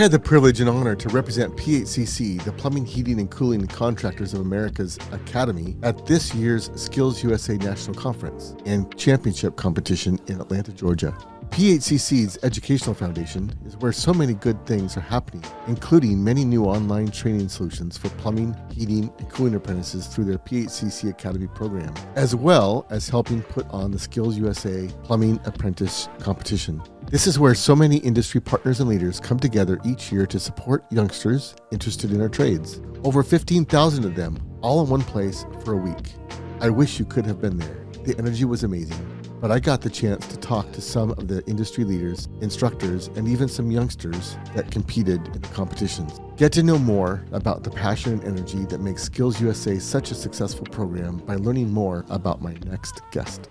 had the privilege and honor to represent PHCC, the Plumbing, Heating, and Cooling Contractors of America's Academy, at this year's Skills USA National Conference and Championship Competition in Atlanta, Georgia. PHCC's Educational Foundation is where so many good things are happening, including many new online training solutions for plumbing, heating, and cooling apprentices through their PHCC Academy program, as well as helping put on the Skills USA Plumbing Apprentice Competition. This is where so many industry partners and leaders come together each year to support youngsters interested in our trades. Over 15,000 of them, all in one place for a week. I wish you could have been there. The energy was amazing. But I got the chance to talk to some of the industry leaders, instructors, and even some youngsters that competed in the competitions. Get to know more about the passion and energy that makes Skills USA such a successful program by learning more about my next guest.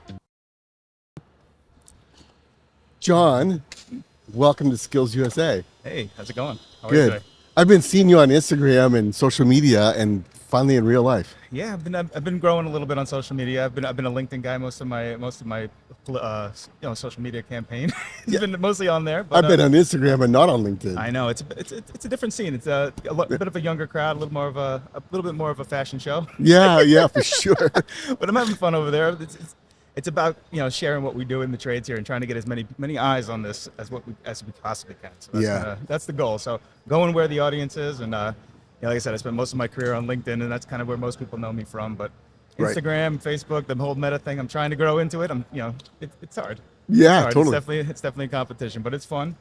John, welcome to Skills USA. Hey, how's it going? How are you Good. today? I've been seeing you on Instagram and social media and finally in real life. Yeah, I've been growing a little bit on social media. I've been a LinkedIn guy most of my social media campaign. It's been mostly on there. But, I've been on Instagram and not on LinkedIn. I know it's a different scene. It's a bit of a younger crowd, a little bit more of a fashion show. Yeah, for sure. But I'm having fun over there. It's about sharing what we do in the trades here and trying to get as many eyes on this as we possibly can. So that's the goal. So going where the audience is, and like I said, I spent most of my career on LinkedIn, and that's kind of where most people know me from. But Instagram, Facebook, the whole meta thing, I'm trying to grow into it. It's hard. Yeah, it's hard. totally. It's definitely a competition, but it's fun,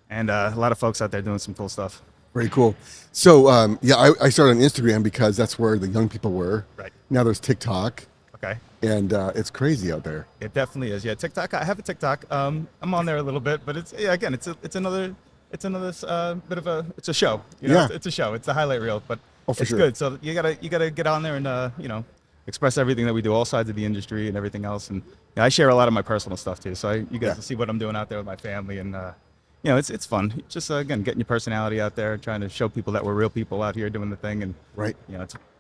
and a lot of folks out there doing some cool stuff. Very cool. So I started on Instagram because that's where the young people were. Right. Now there's TikTok. Okay. And it's crazy out there. It definitely is. Yeah, TikTok. I have a TikTok. I'm on there a little bit, but it's another bit of a show. It's a show. It's a highlight reel, but it's sure. good. So you gotta get on there and express everything that we do, all sides of the industry and everything else. And I share a lot of my personal stuff too. So you guys can see what I'm doing out there with my family, and it's fun. Just again, getting your personality out there, trying to show people that we're real people out here doing the thing, and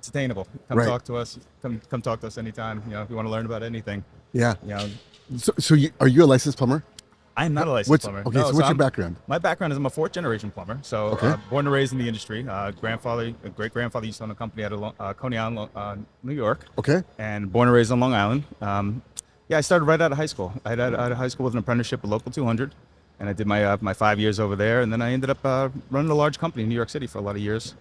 it's attainable. Come talk to us. Come talk to us anytime. If you want to learn about anything. Yeah. So are you a licensed plumber? I'm not a licensed plumber. Okay, so what's your background? My background is I'm a fourth generation plumber. So born and raised in the industry. Great grandfather used to own a company out of Coney Island, New York. Okay. And born and raised on Long Island. I started right out of high school. I had out of high school with an apprenticeship at Local 200, and I did my 5 years over there, and then I ended up running a large company in New York City for a lot of years.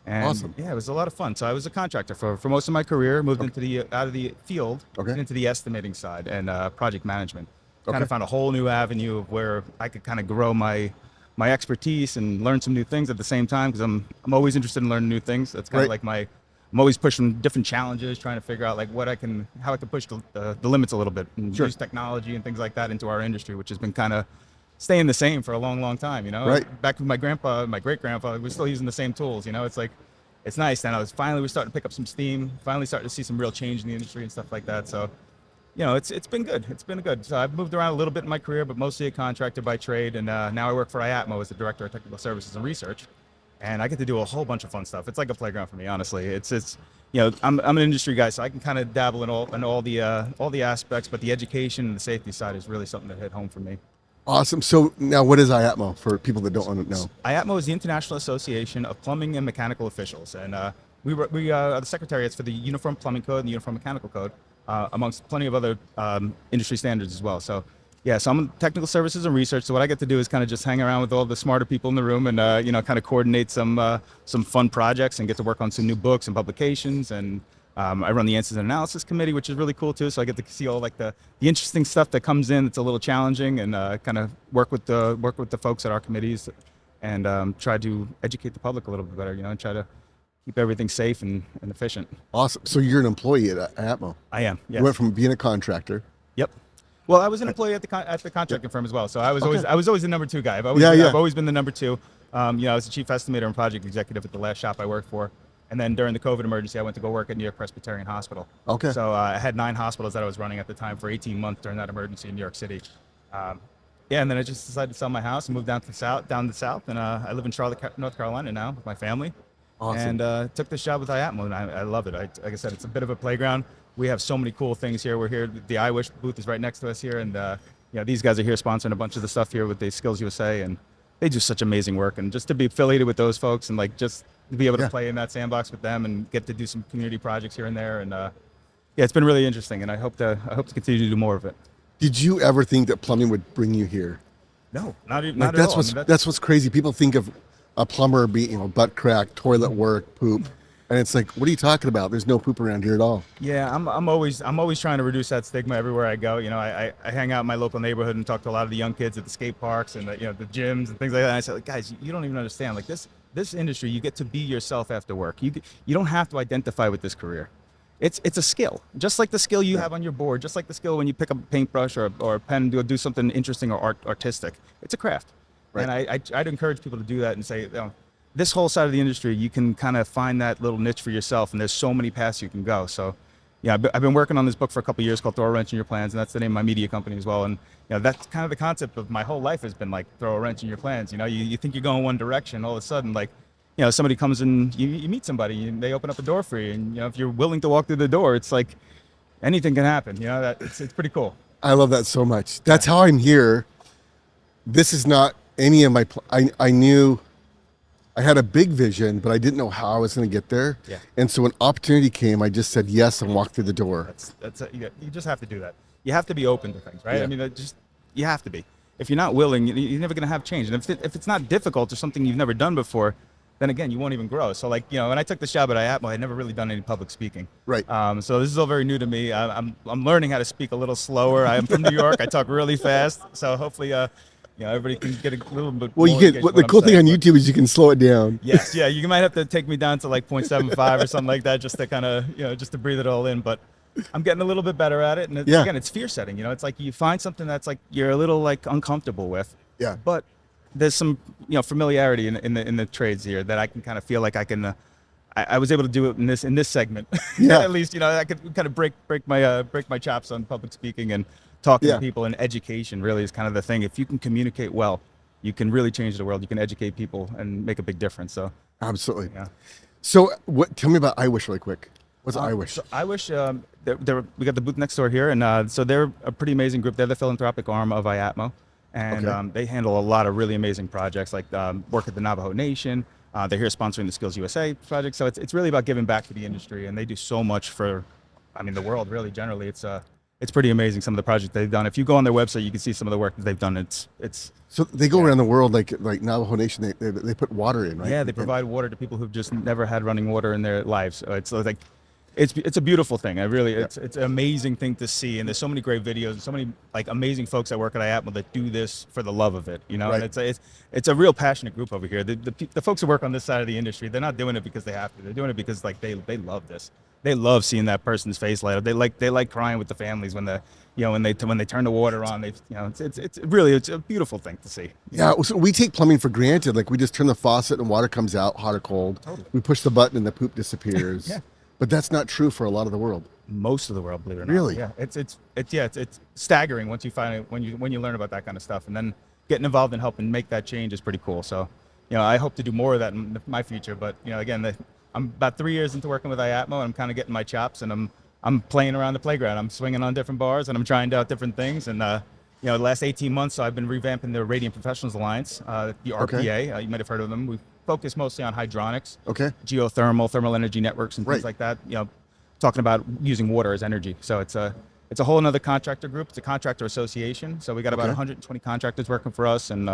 And awesome. Yeah, it was a lot of fun. So I was a contractor for most of my career. Moved out of the field into the estimating side and project management. Kind of found a whole new avenue of where I could kind of grow my expertise and learn some new things at the same time, because I'm always interested in learning new things. That's kind of like I'm always pushing different challenges, trying to figure out how I can push the limits a little bit and use technology and things like that into our industry, which has been kind of staying the same for a long, long time. Back with my great grandfather, we're still using the same tools. It's nice. And we're starting to pick up some steam. Finally starting to see some real change in the industry and stuff like that. So. It's been good. It's been good. So I've moved around a little bit in my career, but mostly a contractor by trade. And now I work for IAPMO as the Director of Technical Services and Research. And I get to do a whole bunch of fun stuff. It's like a playground for me, honestly. I'm an industry guy, so I can kind of dabble in all the aspects, but the education and the safety side is really something that hit home for me. Awesome. So now what is IAPMO for people that don't know? IAPMO is the International Association of Plumbing and Mechanical Officials. And we are the secretariats for the Uniform Plumbing Code and the Uniform Mechanical Code. Amongst plenty of other industry standards as well. So I'm in technical services and research. So what I get to do is kind of just hang around with all the smarter people in the room and kind of coordinate some fun projects and get to work on some new books and publications. And I run the Answers and Analysis Committee, which is really cool too. So I get to see all the interesting stuff that comes in. It's a little challenging, and kind of work with the folks at our committees and try to educate the public a little bit better. And try to keep everything safe and efficient. Awesome. So you're an employee at IAPMO? I am, yes. You went from being a contractor. Yep. Well, I was an employee at the contracting firm as well. So I was always the number two guy. I've always been the number two. I was the chief estimator and project executive at the last shop I worked for. And then during the COVID emergency, I went to go work at New York Presbyterian Hospital. Okay. So I had 9 hospitals that I was running at the time for 18 months during that emergency in New York City. And then I just decided to sell my house and move down the south. And I live in Charlotte, North Carolina now with my family. Awesome. And took this job with IAPMO, and I love it. Like I said, it's a bit of a playground. We have so many cool things here. We're here. The IWISH booth is right next to us here, and these guys are here sponsoring a bunch of the stuff here with the Skills USA, and they do such amazing work, and just to be affiliated with those folks and like just to be able to play in that sandbox with them and get to do some community projects here and there, and yeah, it's been really interesting, and I hope to continue to do more of it. Did you ever think that plumbing would bring you here? No, not Like, at that's all. what's that's what's crazy. People think of a plumber being, butt crack, toilet work, poop, and it's like, what are you talking about? There's no poop around here at all. Yeah, I'm always trying to reduce that stigma everywhere I go. I hang out in my local neighborhood and talk to a lot of the young kids at the skate parks and the gyms and things like that. And I say, like, guys, you don't even understand. Like this industry, you get to be yourself after work. You don't have to identify with this career. It's a skill, just like the skill you have on your board, just like the skill when you pick up a paintbrush or a pen to do something interesting or artistic. It's a craft, and I'd encourage people to do that and say, this whole side of the industry, you can kind of find that little niche for yourself, and there's so many paths you can go. So, yeah, I've been working on this book for a couple of years called Throw a Wrench in Your Plans, and that's the name of my media company as well. And that's kind of the concept of my whole life has been like throw a wrench in your plans. You think you're going one direction, all of a sudden, like, somebody comes in, you meet somebody, and they open up a door for you, and if you're willing to walk through the door, it's like anything can happen. It's pretty cool. I love that so much. That's how I'm here. This is not any of my. I knew I had a big vision, but I didn't know how I was going to get there. Yeah. And so when opportunity came, I just said yes and walked through the door. You just have to do that. You have to be open to things, right? Yeah. I mean, you have to be. If you're not willing, you're never going to have change. And if it's not difficult or something you've never done before, then again, you won't even grow. So like, when I took the job at IAPMO, I had never really done any public speaking. Right. So this is all very new to me. I'm learning how to speak a little slower. I'm from New York. I talk really fast. So hopefully, everybody can get a little bit. Well, you can. The cool thing on YouTube is you can slow it down. Yes. Yeah. You might have to take me down to like 0.75 or something like that, just to kind of, just to breathe it all in. But I'm getting a little bit better at it. And again, it's fear setting. It's like you find something that's like you're a little like uncomfortable with. Yeah. But there's some familiarity in the trades here that I can kind of feel like I can. I was able to do it in this segment. Yeah. At least I could kind of break my chops on public speaking and talking to people, and education really is kind of the thing. If you can communicate well, you can really change the world. You can educate people and make a big difference. So absolutely. Yeah. So tell me about IWISH really quick. What's IWISH? So IWISH, we got the booth next door here, and so they're a pretty amazing group. They're the philanthropic arm of IAPMO. And they handle a lot of really amazing projects, like work at the Navajo Nation. They're here sponsoring the Skills USA project. So it's really about giving back to the industry, and they do so much for, the world really generally. It's pretty amazing, some of the projects they've done. If you go on their website, you can see some of the work that they've done. It's so they go around the world like Navajo Nation. They put water in, right? Yeah, they provide water to people who've just never had running water in their lives. So it's like it's a beautiful thing. It's an amazing thing to see, and there's so many great videos and so many like amazing folks that work at IAPMO that do this for the love of it. Right. And it's a real passionate group over here. The folks who work on this side of the industry, they're not doing it because they have to. They're doing it because like they love this. They love seeing that person's face light up. They like crying with the families when when they turn the water on. It's a beautiful thing to see. Yeah, so we take plumbing for granted. Like we just turn the faucet and water comes out, hot or cold. Totally. We push the button and the poop disappears. Yeah. But that's not true for a lot of the world. Most of the world, believe it or not. Really? Yeah. It's staggering once you find it, when you learn about that kind of stuff, and then getting involved in helping make that change is pretty cool. So, I hope to do more of that in my future. But again, I'm about 3 years into working with IAPMO, and I'm kind of getting my chops, and I'm playing around the playground. I'm swinging on different bars, and I'm trying out different things. And the last 18 months, I've been revamping the Radiant Professionals Alliance, the RPA. You might have heard of them. We focus mostly on hydronics, geothermal, thermal energy networks, and things like that. Talking about using water as energy. So it's a whole another contractor group. It's a contractor association. So we got about 120 contractors working for us, and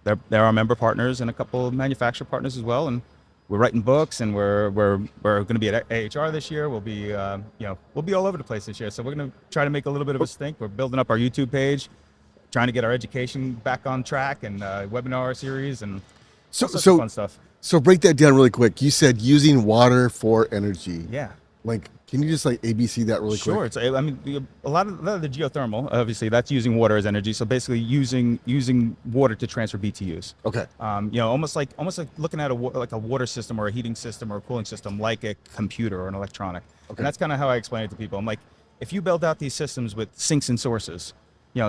they're our member partners and a couple of manufacturer partners as well. And we're writing books, and we're going to be at AHR this year. We'll be we'll be all over the place this year. So we're going to try to make a little bit of a stink. We're building up our YouTube page, trying to get our education back on track, and webinar series and so fun stuff. So break that down really quick. You said using water for energy. Yeah. Like, can you just like ABC that really quick? Sure. It's, a lot of the geothermal, obviously, that's using water as energy. So basically, using water to transfer BTUs. Okay. Almost like looking at a water system or a heating system or a cooling system, like a computer or an electronic. Okay. And that's kind of how I explain it to people. I'm like, if you build out these systems with sinks and sources,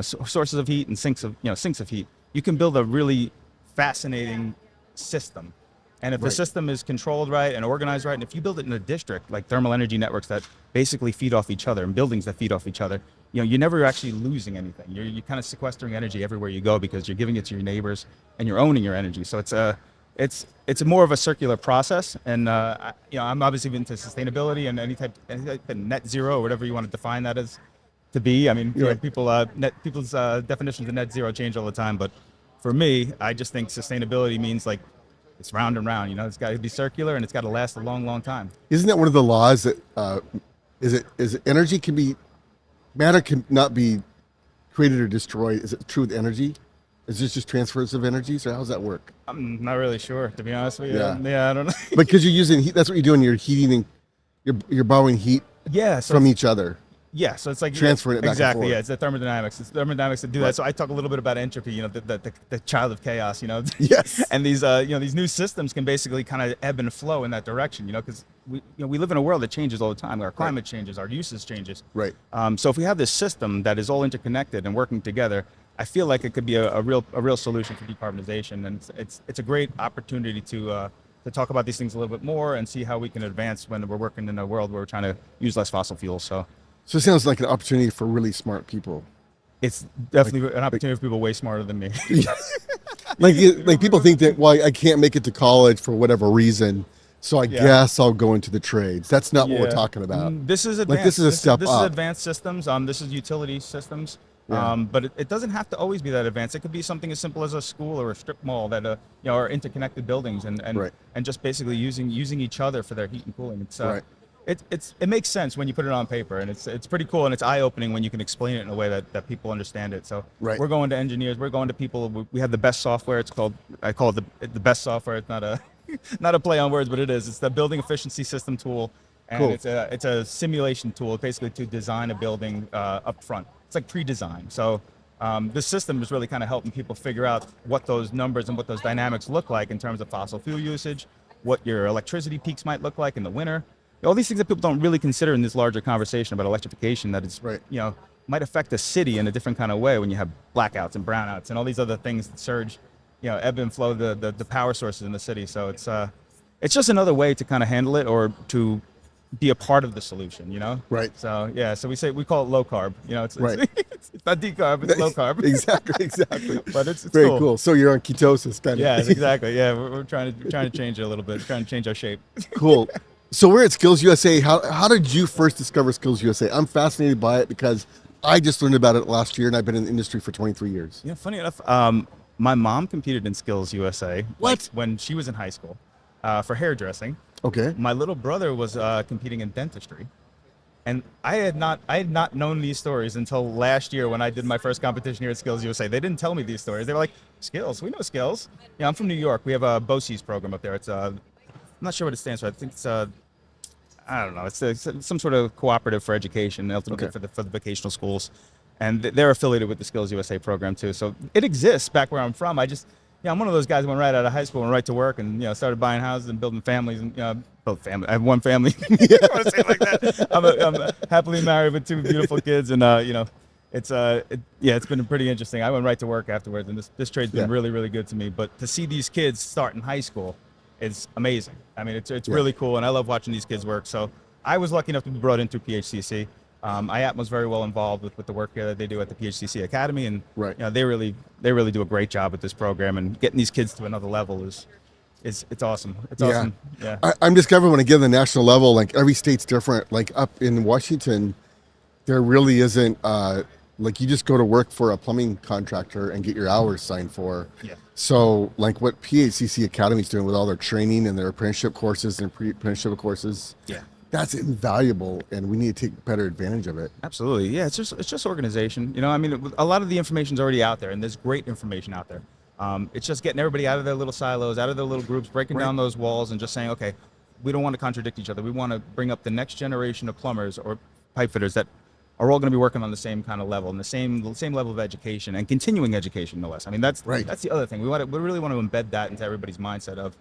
sources of heat and sinks of heat, you can build a really fascinating system. And if the system is controlled right and organized right, and if you build it in a district, like thermal energy networks that basically feed off each other and buildings that feed off each other, you're never actually losing anything. You're kind of sequestering energy everywhere you go because you're giving it to your neighbors and you're owning your energy. So it's more of a circular process. And I'm obviously into sustainability and any type of net zero or whatever you want to define that as to be. I mean, people's definitions of net zero change all the time, but for me, I just think sustainability means like it's round and round. It's got to be circular and it's got to last a long, long time. Isn't that one of the laws that is it energy can be matter cannot be created or destroyed? Is it true with energy? Is this just transfers of energies, or how does that work? I'm not really sure, to be honest with you. Yeah, I don't know. Because you're using heat. That's what you're doing. You're heating and you're borrowing heat. From each other. Yeah, so it's like transferring it back exactly. And forth. Yeah, it's the thermodynamics. It's thermodynamics that do that. So I talk a little bit about entropy. The child of chaos. Yes. And these new systems can basically kind of ebb and flow in that direction. Because we live in a world that changes all the time. Our climate changes, our usage changes. Right. So if we have this system that is all interconnected and working together, I feel like it could be a real solution for decarbonization, and it's a great opportunity to talk about these things a little bit more and see how we can advance when we're working in a world where we're trying to use less fossil fuels. So it sounds like an opportunity for really smart people. It's definitely an opportunity for people way smarter than me. like people think that, well, I can't make it to college for whatever reason, so I guess I'll go into the trades. That's not what we're talking about. This is advanced. This is a step up. This is advanced systems. This is utility systems. Yeah. But it doesn't have to always be that advanced. It could be something as simple as a school or a strip mall that are interconnected buildings and just basically using each other for their heat and cooling. It makes sense when you put it on paper, and it's pretty cool, and it's eye-opening when you can explain it in a way that people understand it. So we're going to engineers, we're going to people. We have the best software. I call it the best software. It's not a play on words, but it is. It's the building efficiency system tool, and it's a simulation tool basically to design a building up front. It's like pre-design. So this system is really kind of helping people figure out what those numbers and what those dynamics look like in terms of fossil fuel usage, what your electricity peaks might look like in the winter. All these things that people don't really consider in this larger conversation about electrification, that it's might affect a city in a different kind of way when you have blackouts and brownouts and all these other things that surge, ebb and flow the power sources in the city. So it's just another way to kind of handle it or to be a part of the solution, Right. So we call it low carb. It's not decarb, it's low carb. Exactly. But it's very cool. So you're on ketosis, kind of. Yeah, exactly. Yeah, we're trying to change it a little bit, trying to change our shape. Cool. So we're at Skills USA. How did you first discover Skills USA? I'm fascinated by it because I just learned about it last year, and I've been in the industry for 23 years. Yeah, funny enough, my mom competed in Skills USA. What? When she was in high school for hairdressing. Okay. My little brother was competing in dentistry, and I had not known these stories until last year when I did my first competition here at Skills USA. They didn't tell me these stories. They were like, Skills, we know Skills. I'm from New York. We have a BOCES program up there. It's I'm not sure what it stands for. I think it's I don't know. It's some sort of cooperative for education, ultimately for the vocational schools, and they're affiliated with the Skills USA program too. So it exists back where I'm from. I'm one of those guys who went right out of high school and right to work, and started buying houses and building families and built family. I have one family. I want to say it like that. I'm happily married with two beautiful kids, and it's been pretty interesting. I went right to work afterwards, and this trade's been really, really good to me. But to see these kids start in high school is amazing. I mean, it's really cool, and I love watching these kids work. So I was lucky enough to be brought in through PHCC. IAPMO was very well involved with the work that they do at the PHCC Academy, and they really do a great job with this program, and getting these kids to another level is it's awesome. It's awesome. Yeah. I'm discovering when I get to the national level, like every state's different. Like up in Washington, there really isn't like you just go to work for a plumbing contractor and get your hours signed for. Yeah. So like what PHCC Academy is doing with all their training and their apprenticeship courses and pre-apprenticeship courses. Yeah. That's invaluable, and we need to take better advantage of it. Absolutely. Yeah, it's just organization. I mean, a lot of the information's already out there, and there's great information out there. It's just getting everybody out of their little silos, out of their little groups, breaking down those walls and just saying, okay, we don't want to contradict each other. We want to bring up the next generation of plumbers or pipe fitters that are all going to be working on the same kind of level and the same level of education and continuing education, no less. I mean, that's the other thing. We really want to embed that into everybody's mindset of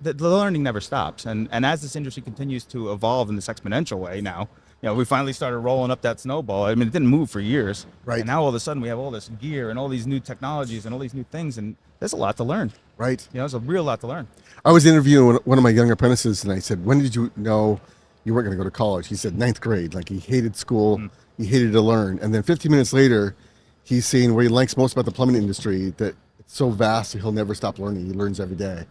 the learning never stops. And as this industry continues to evolve in this exponential way now, we finally started rolling up that snowball. I mean, it didn't move for years. Right. And now all of a sudden we have all this gear and all these new technologies and all these new things, and there's a lot to learn. Right. There's a real lot to learn. I was interviewing one of my young apprentices, and I said, when did you know you weren't going to go to college? He said ninth grade. Like, he hated school. He hated to learn. And then 15 minutes later, he's saying what he likes most about the plumbing industry, that it's so vast that he'll never stop learning. He learns every day.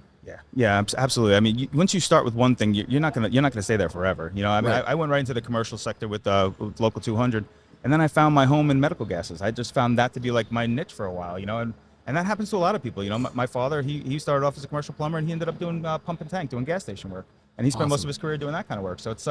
Yeah, absolutely. I mean, once you start with one thing, you're not gonna stay there forever. I mean, I went right into the commercial sector with Local 200, and then I found my home in medical gases. I just found that to be like my niche for a while, and that happens to a lot of people. My father, he started off as a commercial plumber, and he ended up doing pump and tank, doing gas station work, and he spent most of his career doing that kind of work. So it's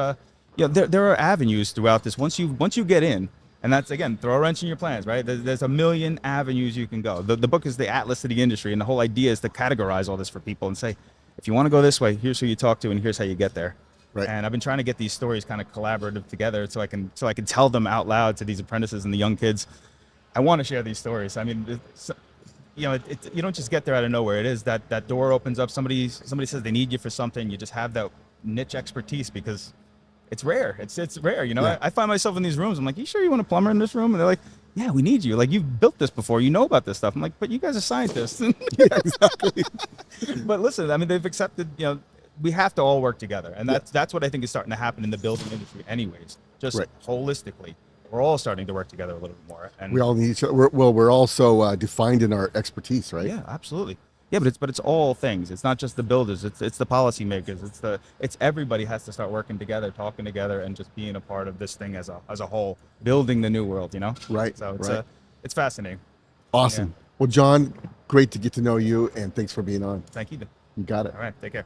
there are avenues throughout this. Once you get in. And that's, again, throw a wrench in your plans, right? There's a million avenues you can go. The book is the atlas to the industry, and the whole idea is to categorize all this for people and say, if you want to go this way, here's who you talk to, and here's how you get there. Right. And I've been trying to get these stories kind of collaborative together so I can tell them out loud to these apprentices and the young kids. I want to share these stories. I mean, you don't just get there out of nowhere. It is that door opens up. Somebody says they need you for something. You just have that niche expertise because it's rare. It's rare. Yeah. I find myself in these rooms. I'm like, you sure you want a plumber in this room? And they're like, yeah, we need you. Like, you've built this before. You know about this stuff. I'm like, but you guys are scientists. Yeah, exactly. But listen, I mean, they've accepted, we have to all work together. And that's what I think is starting to happen in the building industry anyways. Just holistically. We're all starting to work together a little bit more. And we all need each other. We're also defined in our expertise, right? Yeah, absolutely. Yeah, but it's all things. It's not just the builders. It's the policymakers. It's everybody has to start working together, talking together, and just being a part of this thing as a whole, building the new world. Right. So it's fascinating. Awesome. Yeah. Well, John, great to get to know you, and thanks for being on. Thank you. You got it. All right. Take care.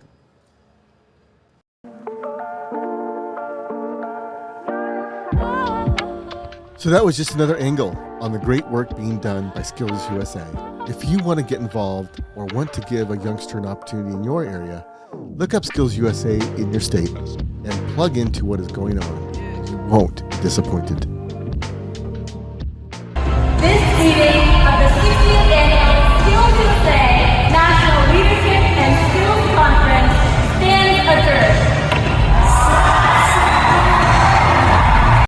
So that was just another angle on the great work being done by Skills USA. If you want to get involved or want to give a youngster an opportunity in your area, look up Skills USA in your state and plug into what is going on, and you won't be disappointed.